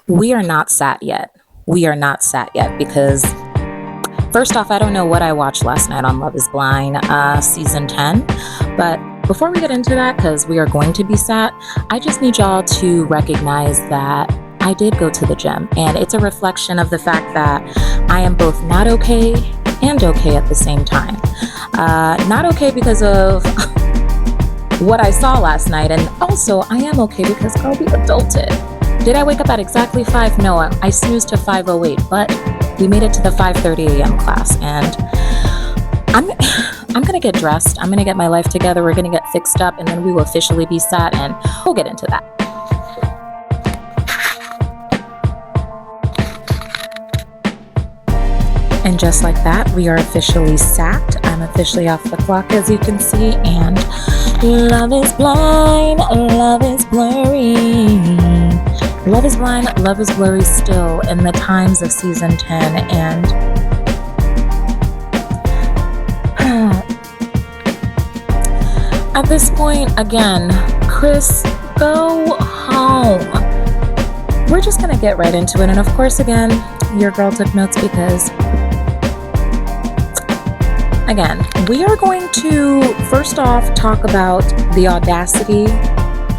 We are not sat yet. We are not sat yet because, first off, I don't know what I watched last night on Love is Blind, season 10. But before we get into that, because we are going to be sat, I just need y'all to recognize that I did go to the gym. And it's a reflection of the fact that I am both not okay and okay at the same time. Not okay because of what I saw last night. And also, I am okay because, girl, we adulted. Did I wake up at exactly 5? No, I snoozed to 5:08, but we made it to the 5:30 a.m. class, and I'm gonna get dressed. I'm gonna get my life together. We're gonna get fixed up, and then we will officially be sat, and we'll get into that. And just like that, we are officially sat. I'm officially off the clock, as you can see, and love is blind, love is blurry. Love is blind, love is blurry still in the times of season 10, and at this point, again, Chris, go home. We're just gonna get right into it, and of course, again, your girl took notes because, again, we are going to first off talk about the audacity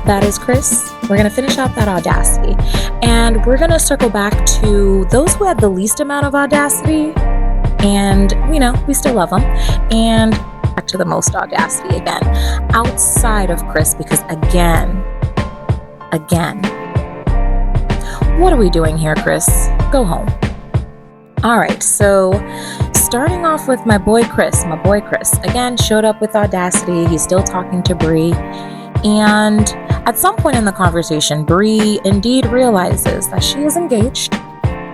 that is Chris. We're going to finish out that audacity, and we're going to circle back to those who had the least amount of audacity, and we still love them, and back to the most audacity again outside of Chris, because again, what are we doing here, Chris? Go home. All right, so starting off with my boy Chris again showed up with audacity. He's still talking to Bree, and at some point in the conversation, Bree indeed realizes that she is engaged,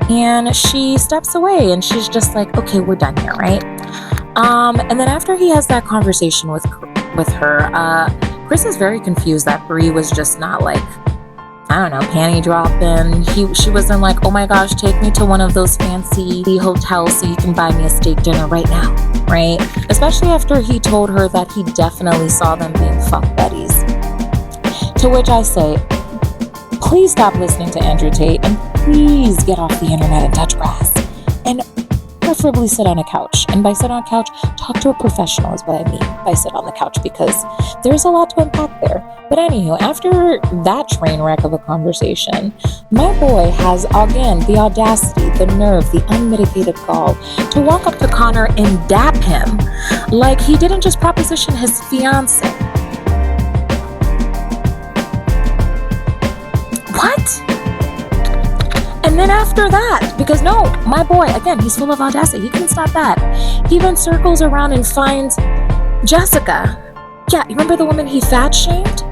and she steps away, and she's just like, okay, we're done here, right? And then after he has that conversation with her, Chris is very confused that Bree was just not like, I don't know, panty dropping. She wasn't like, oh my gosh, take me to one of those fancy hotels so you can buy me a steak dinner right now, right? Especially after he told her that he definitely saw them being fuck buddies. To which I say, please stop listening to Andrew Tate, and please get off the internet and touch grass. And preferably sit on a couch. And by sit on a couch, talk to a professional is what I mean by sit on the couch, because there's a lot to unpack there. But anywho, after that train wreck of a conversation, my boy has, again, the audacity, the nerve, the unmitigated gall to walk up to Connor and dap him like he didn't just proposition his fiance. What? And then after that, because no, my boy, again, he's full of audacity. He couldn't stop that. He then circles around and finds Jessica. Yeah, you remember the woman he fat shamed?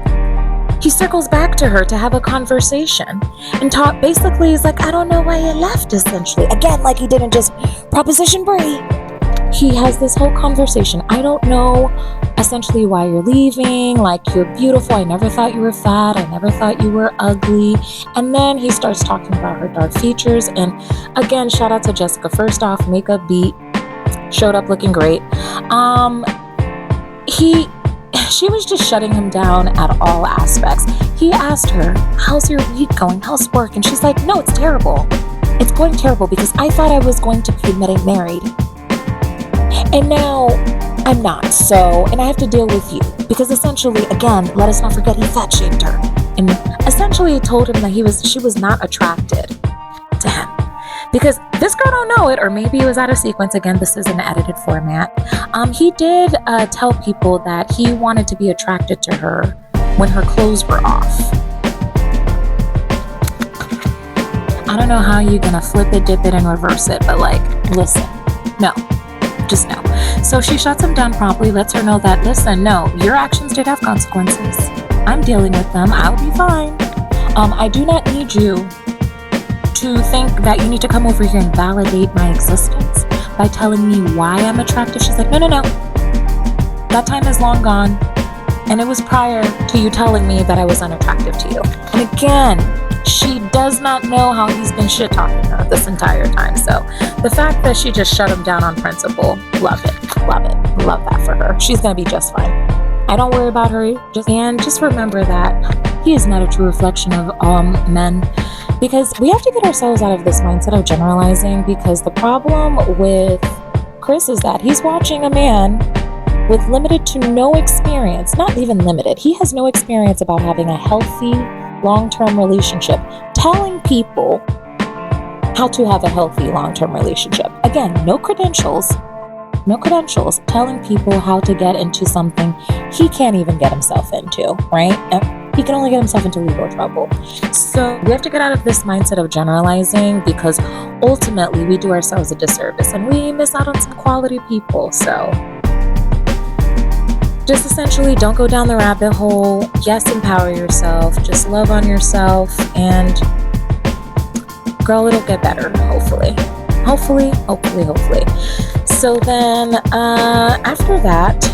He circles back to her to have a conversation and talk. Basically, he's like, I don't know why you left, essentially. Again, like he didn't just proposition Bree. He has this whole conversation. I don't know, essentially, why you're leaving. Like, you're beautiful. I never thought you were fat. I never thought you were ugly. And then he starts talking about her dark features. And again, shout out to Jessica. First off, makeup beat. Showed up looking great. She was just shutting him down at all aspects. He asked her, how's your week going? How's work? And she's like, no, it's terrible. It's going terrible because I thought I was going to be getting married. And now I'm not. So, and I have to deal with you because essentially, again, let us not forget he fat shamed her and essentially told him that she was not attracted to him. Because this girl don't know it, or maybe it was out of sequence. Again, this is an edited format. He did tell people that he wanted to be attracted to her when her clothes were off. I don't know how you're gonna flip it, dip it, and reverse it, but like, listen, no, just no. So she shuts him down promptly, lets her know that, listen, no, your actions did have consequences. I'm dealing with them. I'll be fine. I do not need you to think that you need to come over here and validate my existence by telling me why I'm attractive. She's like, no. That time is long gone. And it was prior to you telling me that I was unattractive to you. And again, she does not know how he's been shit-talking her this entire time. So the fact that she just shut him down on principle, love it. Love that for her. She's going to be just fine. I don't worry about her. Just remember that he is not a true reflection of men. Because we have to get ourselves out of this mindset of generalizing, because the problem with Chris is that he's watching a man with limited to no experience, not even limited. He has no experience about having a healthy, long-term relationship, telling people how to have a healthy, long-term relationship. Again, no credentials, telling people how to get into something he can't even get himself into, right? He can only get himself into legal trouble. So we have to get out of this mindset of generalizing, because ultimately we do ourselves a disservice and we miss out on some quality people. So just essentially don't go down the rabbit hole. Yes, empower yourself. Just love on yourself, and girl, it'll get better, hopefully. So then after that,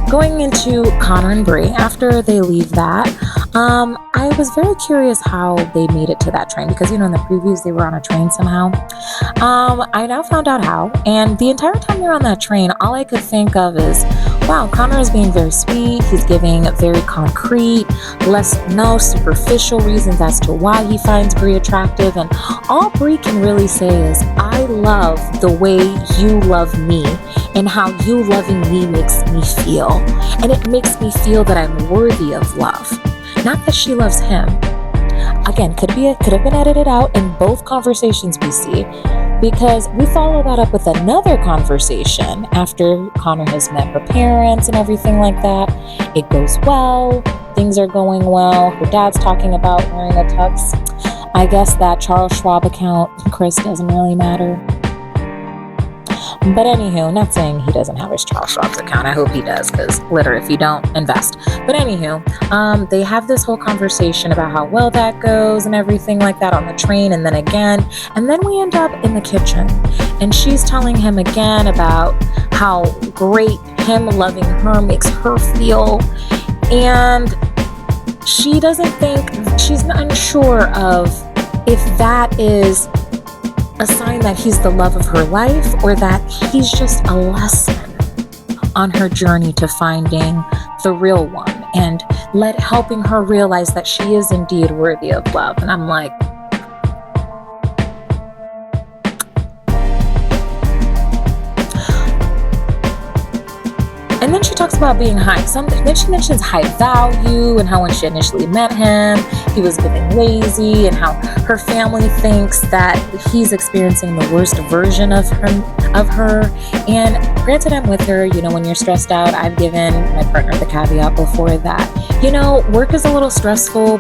going into Connor and Bree, after they leave that, I was very curious how they made it to that train, because in the previews they were on a train somehow. I now found out how, and the entire time they're on that train, all I could think of is, wow, Connor is being very sweet. He's giving very concrete, no superficial reasons as to why he finds Bree attractive, and all Bree can really say is, I love the way you love me and how you loving me makes me feel, and it makes me feel that I'm worthy of love. Not that she loves him. Again, could have been edited out in both conversations we see, because we follow that up with another conversation after Connor has met her parents and everything like that. It goes well. Things are going well. Her dad's talking about wearing a tux. I guess that Charles Schwab account, Chris, doesn't really matter. But anywho, not saying he doesn't have his Charles Schwab's account. I hope he does, because literally, if you don't, invest. But anywho, they have this whole conversation about how well that goes and everything like that on the train, and then again. And then we end up in the kitchen, and she's telling him again about how great him loving her makes her feel. And she doesn't think, she's unsure of if that is a sign that he's the love of her life, or that he's just a lesson on her journey to finding the real one, and helping her realize that she is indeed worthy of love. And I'm like, and then she talks about being high. Then she mentions high value, and how when she initially met him, he was getting lazy, and how her family thinks that he's experiencing the worst version of her. And granted, I'm with her. When you're stressed out, I've given my partner the caveat before that, work is a little stressful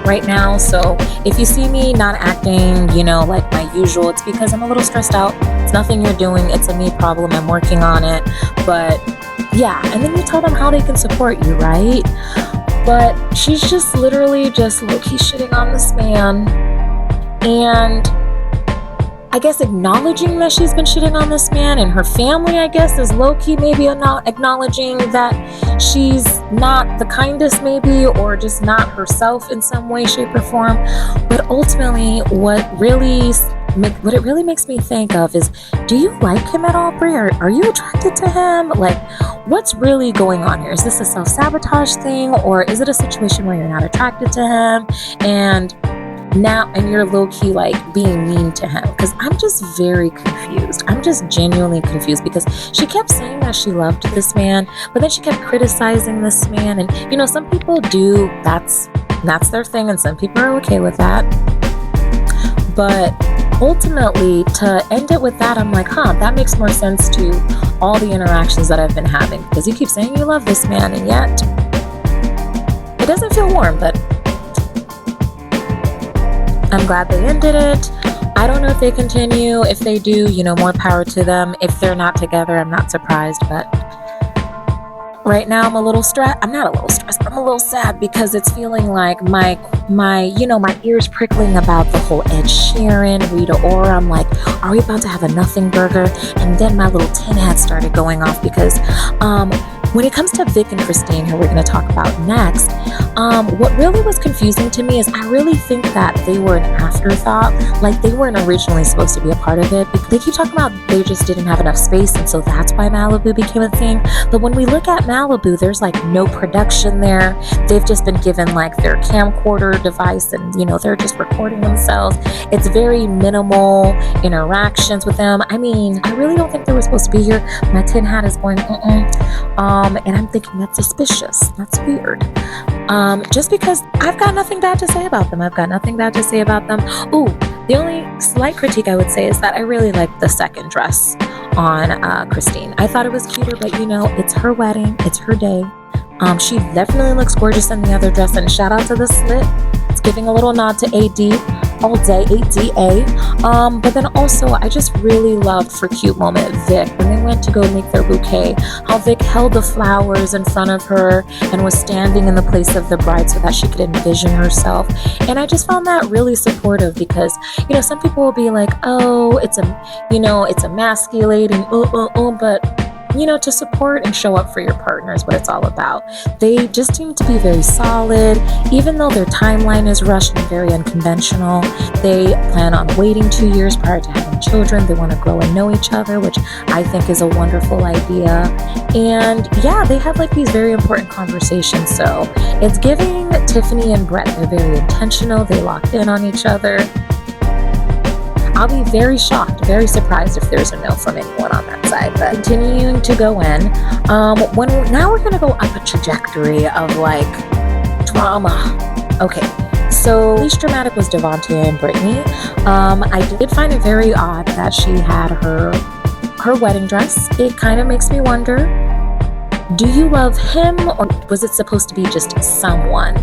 right now. So if you see me not acting, like my usual, it's because I'm a little stressed out. It's nothing you're doing. It's a me problem. I'm working on it. But yeah, and then you tell them how they can support you, right? But she's just literally just low-key shitting on this man, and I guess acknowledging that she's been shitting on this man, and her family, I guess, is low-key maybe not acknowledging that she's not the kindest maybe, or just not herself in some way, shape, or form. But ultimately, what it really makes me think of is, do you like him at all, Brie? Are you attracted to him? Like, what's really going on here? Is this a self-sabotage thing, or is it a situation where you're not attracted to him and you're low-key like being mean to him? Because I'm just very confused. I'm just genuinely confused, because she kept saying that she loved this man, but then she kept criticizing this man. And some people do, that's their thing, and some people are okay with that. But ultimately, to end it with that, I'm like, that makes more sense to all the interactions that I've been having, because you keep saying you love this man, and yet it doesn't feel warm. But I'm glad they ended it. I don't know if they continue. If they do, more power to them. If they're not together, I'm not surprised. But right now, I'm a little stressed. I'm not a little stressed, but I'm a little sad, because it's feeling like my ears prickling about the whole Ed Sheeran, Rita Ora. I'm like, are we about to have a nothing burger? And then my little tin hat started going off, because when it comes to Vic and Christine, who we're going to talk about next, What really was confusing to me is I really think that they were an afterthought. Like, they weren't originally supposed to be a part of it. They keep talking about they just didn't have enough space, and so that's why Malibu became a thing. But when we look at Malibu, there's like no production there. They've just been given like their camcorder device, and they're just recording themselves. It's very minimal interactions with them. I mean, I really don't think they were supposed to be here. My tin hat is going, and I'm thinking that's suspicious. That's weird. Just because I've got nothing bad to say about them. Ooh, the only slight critique I would say is that I really like the second dress on Christine. I thought it was cuter, but it's her wedding. It's her day. She definitely looks gorgeous in the other dress, and shout out to the slit. It's giving a little nod to AD all day, ADA. But then also, I just really loved, for cute moment, Vic, when they went to go make their bouquet, how Vic held the flowers in front of her and was standing in the place of the bride so that she could envision herself. And I just found that really supportive because, some people will be like, oh, it's emasculating, but to support and show up for your partner is what it's all about. They just seem to be very solid, even though their timeline is rushed and very unconventional. They plan on waiting 2 years prior to having children. They want to grow and know each other, which I think is a wonderful idea. And yeah, they have like these very important conversations. So it's giving Tiffany and Brett. They're very intentional. They locked in on each other. I'll be very shocked, very surprised if there's a no from anyone on that side. But continuing to go in, now we're gonna go up a trajectory of like drama. Okay, so least dramatic was Devontae and Brittany. I did find it very odd that she had her wedding dress. It kind of makes me wonder, do you love him, or was it supposed to be just someone?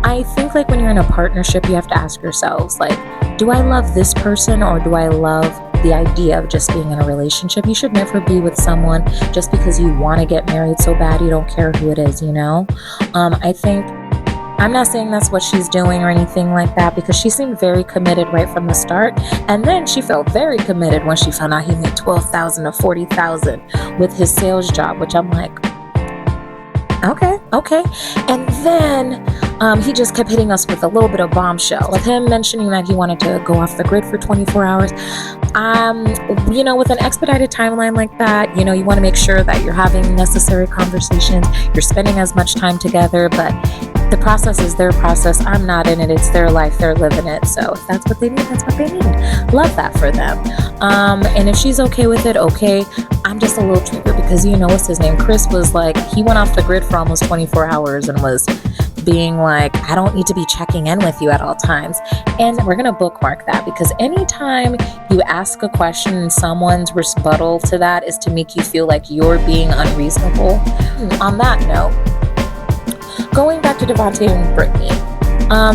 I think like when you're in a partnership, you have to ask yourselves, like, do I love this person, or do I love the idea of just being in a relationship? You should never be with someone just because you want to get married so bad you don't care who it is, I think, I'm not saying that's what she's doing or anything like that, because she seemed very committed right from the start, and then she felt very committed when she found out he made $12,000 to $40,000 with his sales job, which I'm like, okay. And then he just kept hitting us with a little bit of bombshell, with him mentioning that he wanted to go off the grid for 24 hours. With an expedited timeline like that, you want to make sure that you're having necessary conversations, you're spending as much time together, but the process is their process. I'm not in it. It's their life. They're living it. So if that's what they need, that's what they need. Love that for them. And if she's okay with it, okay. I'm just a little triggered because, what's his name? Chris was like, he went off the grid for almost 24 hours and was being like, I don't need to be checking in with you at all times. And we're going to bookmark that, because anytime you ask a question and someone's rebuttal to that is to make you feel like you're being unreasonable. On that note, going back to Devontae and Brittany,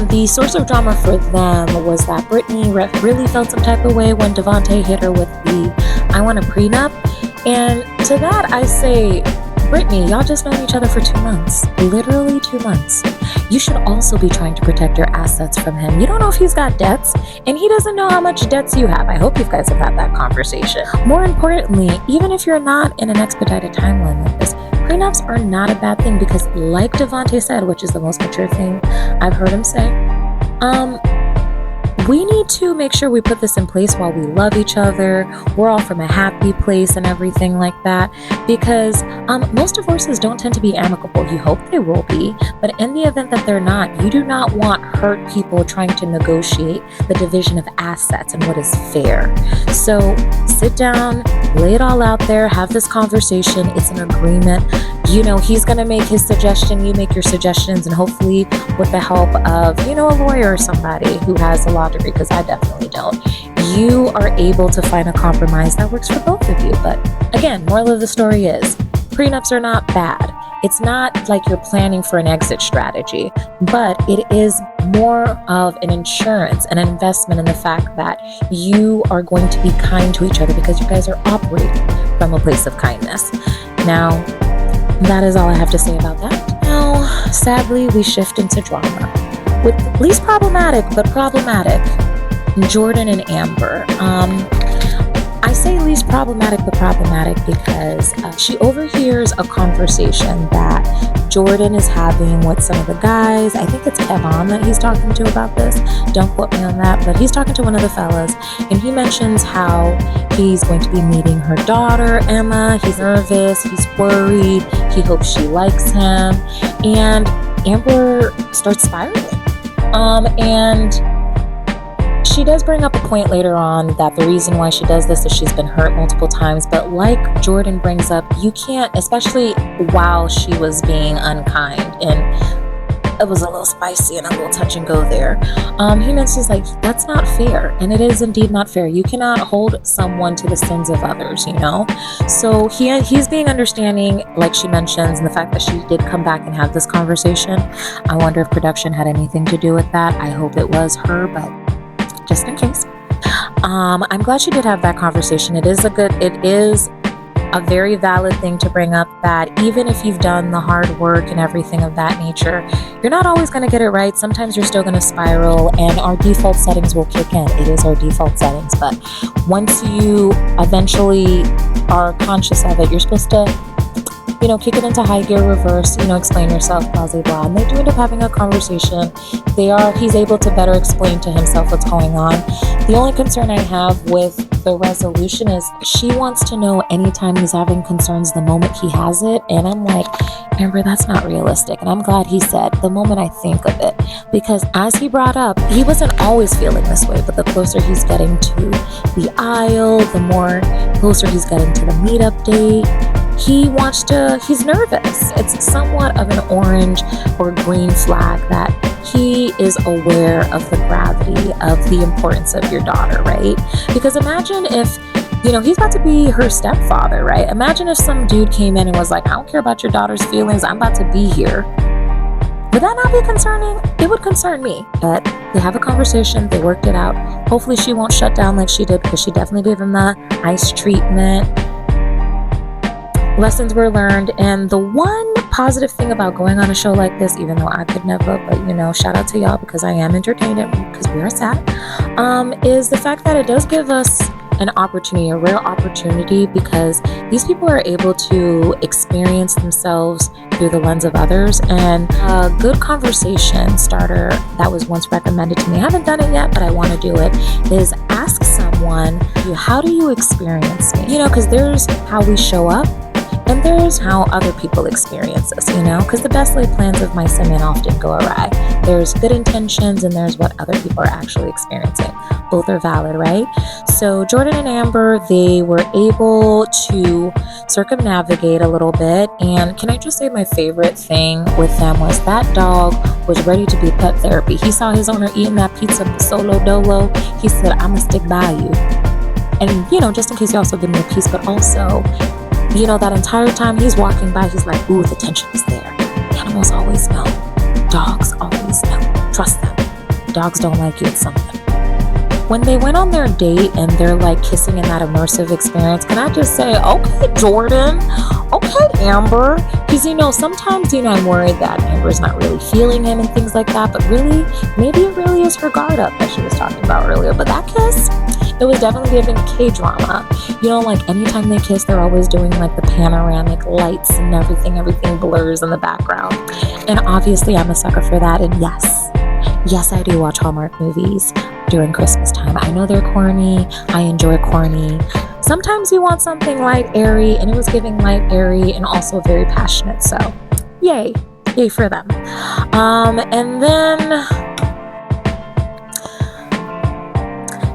the source of drama for them was that Brittany really felt some type of way when Devontae hit her with the I want a prenup. And to that I say, Brittany, y'all just known each other for 2 months, literally 2 months. You should also be trying to protect your assets from him. You don't know if he's got debts, and he doesn't know how much debts you have. I hope you guys have had that conversation. More importantly, even if you're not in an expedited timeline like this, prenups are not a bad thing, because like Devontae said, which is the most mature thing I've heard him say, we need to make sure we put this in place while we love each other. We're all from a happy place and everything like that, because most divorces don't tend to be amicable. You hope they will be, but in the event that they're not, you do not want hurt people trying to negotiate the division of assets and what is fair. So sit down, lay it all out there, have this conversation. It's an agreement. He's going to make his suggestion, you make your suggestions, and hopefully with the help of, a lawyer or somebody who has a law degree, because I definitely don't, you are able to find a compromise that works for both of you. But again, moral of the story is, prenups are not bad. It's not like you're planning for an exit strategy, but it is more of an insurance, an investment in the fact that you are going to be kind to each other because you guys are operating from a place of kindness. Now, that is all I have to say about that. Now, sadly, we shift into drama. With least problematic, but problematic, Jordan and Amber. I say least problematic, but problematic because she overhears a conversation that Jordan is having with some of the guys. I think it's Kevon that he's talking to about this. Don't quote me on that, but he's talking to one of the fellas, and he mentions how he's going to be meeting her daughter, Emma. He's nervous, he's worried, he hopes she likes him, and Amber starts spiraling. And she does bring up a point later on that the reason why she does this is she's been hurt multiple times. But like Jordan brings up, you can't, especially while she was being unkind, and it was a little spicy and a little touch and go there. He mentions like, that's not fair. And it is indeed not fair. You cannot hold someone to the sins of others, you know? So he's being understanding, like she mentions, and the fact that she did come back and have this conversation. I wonder if production had anything to do with that. I hope it was her, but just in case. I'm glad she did have that conversation. It is a very valid thing to bring up, that even if you've done the hard work and everything of that nature, you're not always going to get it right. Sometimes you're still going to spiral, and our default settings will kick in. It is our default settings, but once you eventually are conscious of it, you're supposed to, kick it into high gear, reverse, explain yourself, blah, blah, blah. And they do end up having a conversation. He's able to better explain to himself what's going on. The only concern I have with the resolution is she wants to know anytime he's having concerns the moment he has it. And I'm like, Amber, that's not realistic. And I'm glad he said the moment I think of it, because as he brought up, he wasn't always feeling this way, but the closer he's getting to the aisle, the more closer he's getting to the meetup date, he's nervous. It's somewhat of an orange or green flag that he is aware of the gravity of the importance of your daughter, right? Because imagine if, he's about to be her stepfather, right? Imagine if some dude came in and was like, I don't care about your daughter's feelings, I'm about to be here. Would that not be concerning? It would concern me. But they have a conversation, they worked it out. Hopefully she won't shut down like she did, because she definitely gave him the ice treatment. Lessons were learned, and the one positive thing about going on a show like this, even though I could never, but shout out to y'all because I am entertained because we are sad, is the fact that it does give us an opportunity, a rare opportunity, because these people are able to experience themselves through the lens of others. And a good conversation starter that was once recommended to me, I haven't done it yet, but I want to do it, is ask someone, how do you experience me? Because there's how we show up, and there's how other people experience us, because the best laid plans of mice and men often go awry. There's good intentions, and there's what other people are actually experiencing. Both are valid, right? So Jordan and Amber, they were able to circumnavigate a little bit. And can I just say my favorite thing with them was that dog was ready to be pet therapy. He saw his owner eating that pizza solo dolo. He said, I'm gonna stick by you. And, just in case you also give me a piece, but also, that entire time he's walking by, he's like, ooh, the tension is there. Animals always know. Dogs always know. Trust them. Dogs don't like you, it's something. When they went on their date and they're like kissing in that immersive experience, can I just say, okay, Jordan, okay, Amber. Because, sometimes, I'm worried that Amber's not really feeling him and things like that, but really, maybe it really is her guard up that she was talking about earlier. But that kiss, it was definitely giving K-drama. Like anytime they kiss, they're always doing like the panoramic lights and everything blurs in the background. And obviously I'm a sucker for that. And yes, I do watch Hallmark movies during Christmas time. I know they're corny. I enjoy corny. Sometimes you want something light, airy, and it was giving light, airy, and also very passionate. So yay for them. And then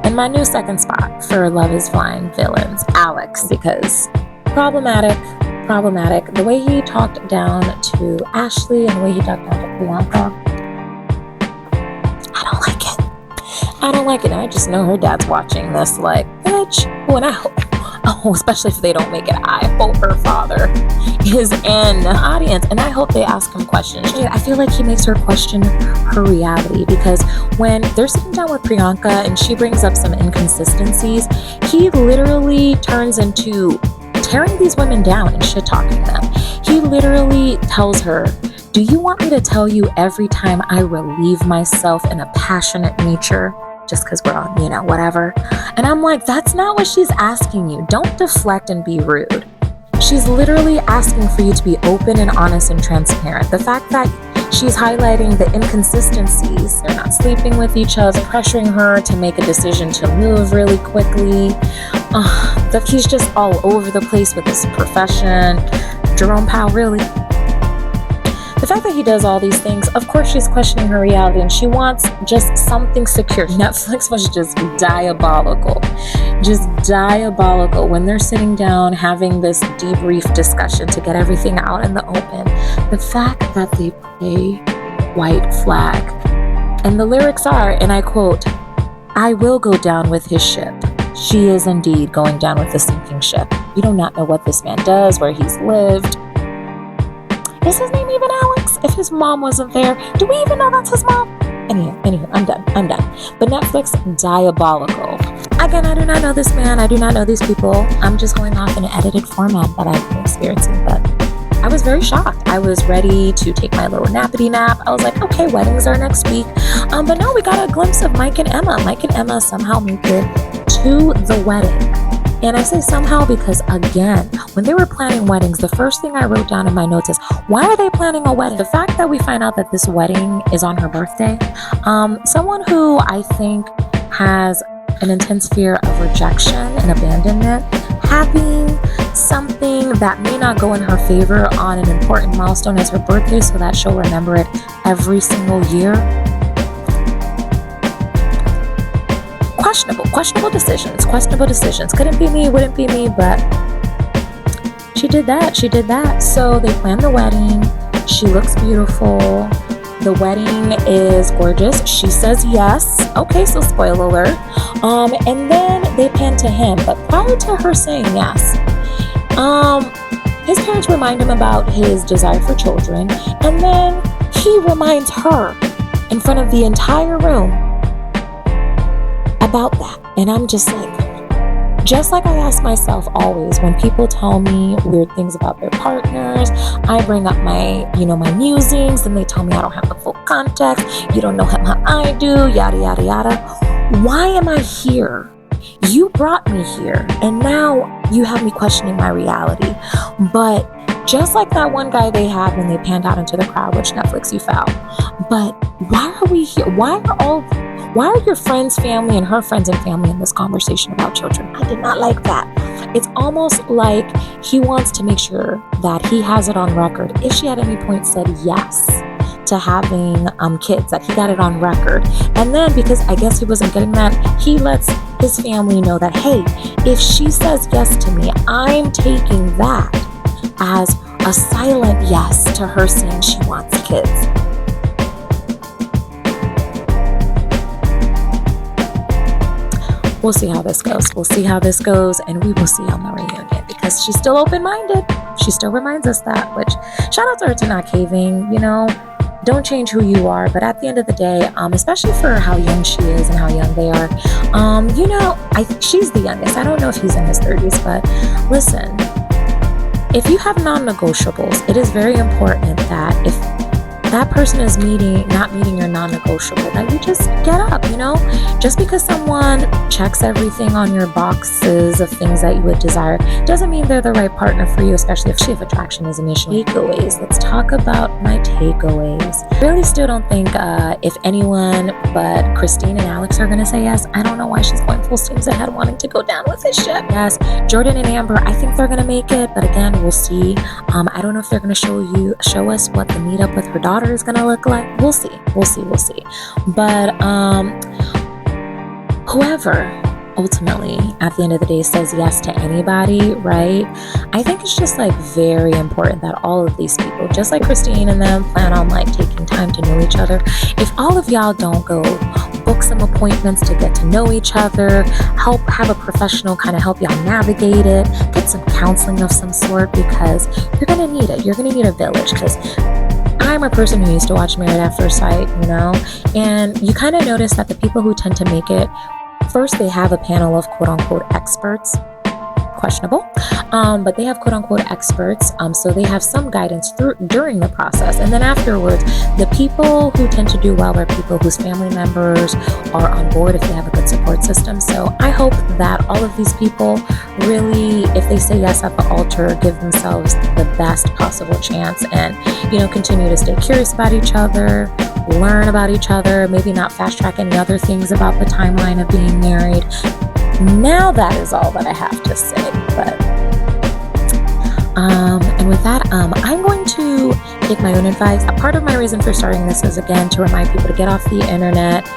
in my new second spot for Love is Blind villains, Alex, because problematic. The way he talked down to Ashley and the way he talked down to Priyanka, I don't like it. And I just know her dad's watching this like, bitch. Oh, and I hope, especially if they don't make it, I hope her father is in the audience, and I hope they ask him questions. I feel like he makes her question her reality, because when they're sitting down with Priyanka and she brings up some inconsistencies, he literally turns into tearing these women down and shit-talking them. He literally tells her, do you want me to tell you every time I relieve myself in a passionate nature? just because we're on, whatever. And I'm like, that's not what she's asking you. Don't deflect and be rude. She's literally asking for you to be open and honest and transparent. The fact that she's highlighting the inconsistencies, they're not sleeping with each other, pressuring her to make a decision to move really quickly, that he's just all over the place with his profession. Jerome Powell, really? The fact that he does all these things, of course she's questioning her reality and she wants just something secure. Netflix was just diabolical. Just diabolical when they're sitting down having this debrief discussion to get everything out in the open. The fact that they play White Flag. And the lyrics are, and I quote, "I will go down with his ship. She is indeed going down with the sinking ship. We do not know what this man does, where he's lived." Is his name even Alex? If his mom wasn't there, do we even know that's his mom? Anywho, I'm done. But Netflix, diabolical. Again, I do not know this man. I do not know these people. I'm just going off in an edited format that I've been experiencing. But I was very shocked. I was ready to take my little nappity nap. I was like, okay, weddings are next week. But no, we got a glimpse of Mike and Emma. Mike and Emma somehow make it to the wedding. And I say somehow because, again, when they were planning weddings, the first thing I wrote down in my notes is, why are they planning a wedding? The fact that we find out that this wedding is on her birthday, someone who I think has an intense fear of rejection and abandonment, having something that may not go in her favor on an important milestone as her birthday so that she'll remember it every single year. Questionable decisions. Couldn't be me, wouldn't be me, but she did that. So they planned the wedding. She looks beautiful. The wedding is gorgeous. She says yes. Okay, so spoiler alert. And then they pan to him. But prior to her saying yes, his parents remind him about his desire for children. And then he reminds her in front of the entire room about that. And I'm just like I ask myself always when people tell me weird things about their partners, I bring up my musings and they tell me I don't have the full context, you don't know him how I do, yada, yada, yada. Why am I here? You brought me here and now you have me questioning my reality. But just like that one guy they had when they panned out into the crowd, which Netflix, you foul. But why are we here? Why are your friends' family and her friends and family in this conversation about children? I did not like that. It's almost like he wants to make sure that he has it on record. If she at any point said yes to having kids, that he got it on record. And then because I guess he wasn't getting that, he lets his family know that, hey, if she says yes to me, I'm taking that as a silent yes to her saying she wants kids. We'll see how this goes. And we will see on the reunion because she's still open-minded. She still reminds us that, which shout out to her to not caving, don't change who you are. But at the end of the day, especially for how young she is and how young they are, she's the youngest. I don't know if he's in his 30s, but listen, if you have non-negotiables, it is very important that if that person is not meeting your non-negotiable, that you just get up, Just because someone checks everything on your boxes of things that you would desire doesn't mean they're the right partner for you, especially if attraction is an issue. Takeaways. Let's talk about my takeaways. I really still don't think if anyone but Christine and Alex are going to say yes. I don't know why she's going full steams ahead wanting to go down with this ship. Yes, Jordan and Amber, I think they're going to make it, but again, we'll see. I don't know if they're going to show us what the meetup with her daughter is going to look like. We'll see. But whoever ultimately at the end of the day says yes to anybody, right? I think it's just very important that all of these people, just like Christine and them, plan on taking time to know each other. If all of y'all don't go book some appointments to get to know each other, have a professional kind of help y'all navigate it, get some counseling of some sort, because you're going to need it. You're going to need a village, because I'm a person who used to watch Married at First Sight, and you kind of notice that the people who tend to make it, first, they have a panel of quote-unquote experts, questionable, but they have quote unquote experts. So they have some guidance during the process. And then afterwards, the people who tend to do well are people whose family members are on board if they have a good support system. So I hope that all of these people really, if they say yes at the altar, give themselves the best possible chance and, continue to stay curious about each other, learn about each other, maybe not fast track any other things about the timeline of being married. Now that is all that I have to say. But and with that, I'm going to take my own advice. A part of my reason for starting this is, again, to remind people to get off the internet.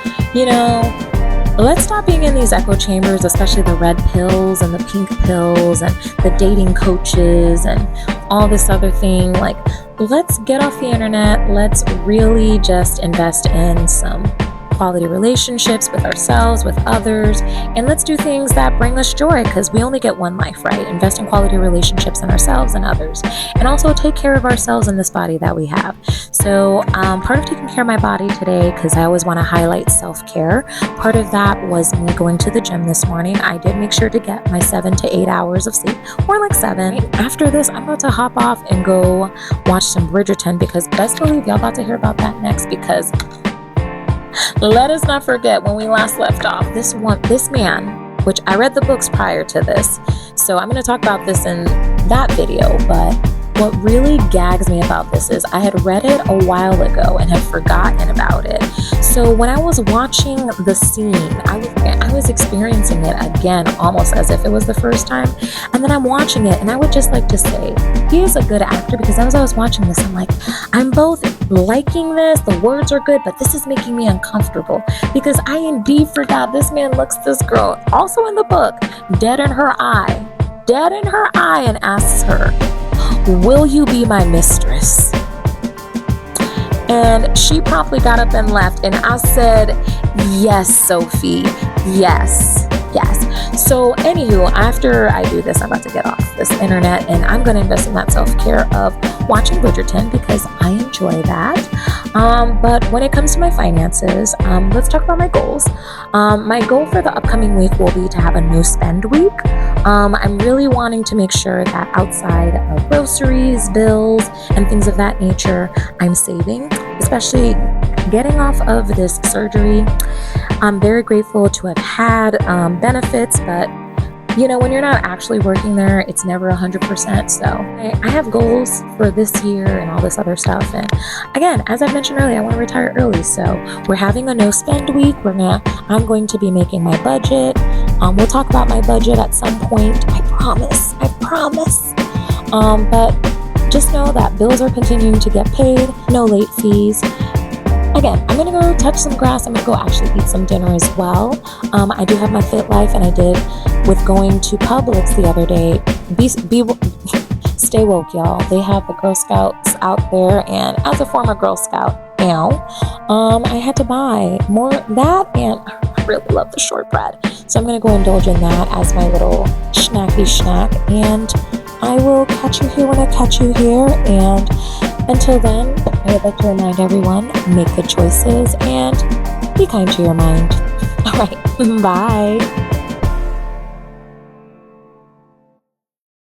Let's stop being in these echo chambers, especially the red pills and the pink pills and the dating coaches and all this other thing. Like, let's get off the internet. Let's really just invest in some quality relationships with ourselves, with others, and let's do things that bring us joy, because we only get one life, right? Invest in quality relationships in ourselves and others, and also take care of ourselves in this body that we have. So part of taking care of my body today, because I always want to highlight self-care, part of that was me going to the gym this morning. I did make sure to get my 7 to 8 hours of sleep, more like 7. After this, I'm about to hop off and go watch some Bridgerton, because best believe y'all about to hear about that next, because let us not forget when we last left off, this man, which I read the books prior to this, so I'm going to talk about this in that video, but what really gags me about this is I had read it a while ago and had forgotten about it. So when I was watching the scene, I was experiencing it again, almost as if it was the first time. And then I'm watching it, and I would just like to say, he is a good actor, because as I was watching this, I'm like, I'm both liking this, the words are good, but this is making me uncomfortable, because I indeed forgot this man looks this girl, also in the book, dead in her eye, and asks her, "Will you be my mistress?" And she promptly got up and left, and I said, "Yes, Sophie, yes." So anywho, after I do this, I'm about to get off this internet, and I'm going to invest in that self-care of watching Bridgerton, because I enjoy that. But when it comes to my finances, let's talk about my goals. My goal for the upcoming week will be to have a no spend week. I'm really wanting to make sure that outside of groceries, bills, and things of that nature, I'm saving, especially getting off of this surgery. I'm very grateful to have had benefits, but when you're not actually working there, it's never 100%. So I have goals for this year and all this other stuff. And again, as I mentioned earlier, I want to retire early. So we're having a no spend week. I'm going to be making my budget. We'll talk about my budget at some point. I promise. But just know that bills are continuing to get paid, no late fees. Again, I'm going to go touch some grass. I'm going to go actually eat some dinner as well. I do have my fit life, and I did with going to Publix the other day. Stay woke, y'all. They have the Girl Scouts out there, and as a former Girl Scout, I had to buy more of that, and I really love the shortbread. So I'm going to go indulge in that as my little snacky snack, and I will catch you here when I catch you here. And until then, I would like to remind everyone, make good choices and be kind to your mind. All right, bye.